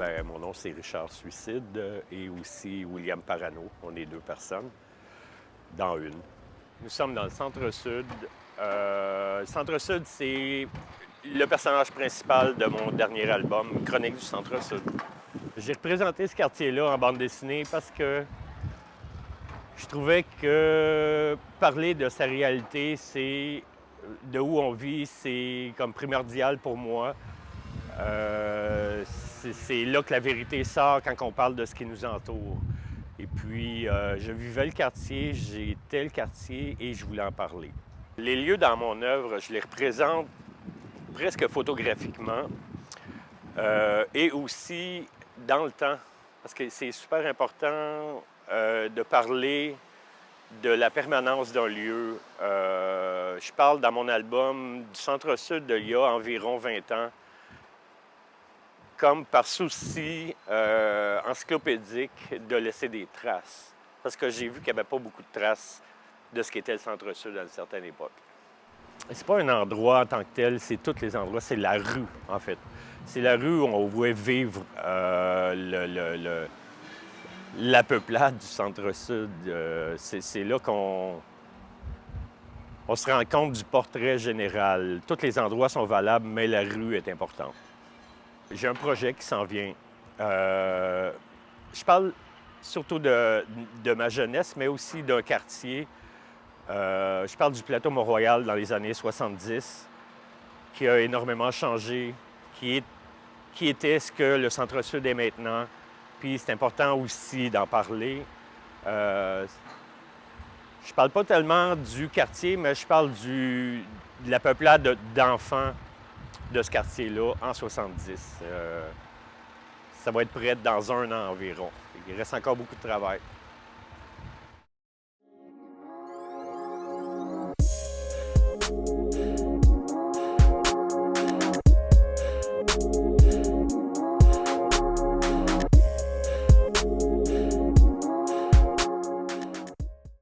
Bien, mon nom, c'est Richard Suicide et aussi William Parano. On est deux personnes dans une. Nous sommes dans le centre-sud. Le centre-sud, c'est le personnage principal de mon dernier album, Chronique du centre-sud. J'ai représenté ce quartier-là en bande dessinée parce que je trouvais que parler de sa réalité, c'est de où on vit, c'est comme primordial pour moi. C'est là que la vérité sort quand on parle de ce qui nous entoure. Et puis, je vivais le quartier, j'étais le quartier et je voulais en parler. Les lieux dans mon œuvre, je les représente presque photographiquement et aussi dans le temps, parce que c'est super important de parler de la permanence d'un lieu. Je parle dans mon album du centre-sud d'il y a environ 20 ans, comme par souci encyclopédique de laisser des traces. Parce que j'ai vu qu'il n'y avait pas beaucoup de traces de ce qu'était le centre-sud à une certaine époque. C'est pas un endroit en tant que tel, c'est tous les endroits, c'est la rue, en fait. C'est la rue où on voit vivre la peuplade du centre-sud. C'est là qu'on se rend compte du portrait général. Tous les endroits sont valables, mais la rue est importante. J'ai un projet qui s'en vient. Je parle surtout de ma jeunesse, mais aussi d'un quartier. Je parle du plateau Mont-Royal dans les années 70, qui a énormément changé, qui était ce que le centre-sud est maintenant. Puis c'est important aussi d'en parler. Je parle pas tellement du quartier, mais je parle de la peuplade d'enfants de ce quartier-là en 70. Ça va être prêt dans 1 an environ. Il reste encore beaucoup de travail.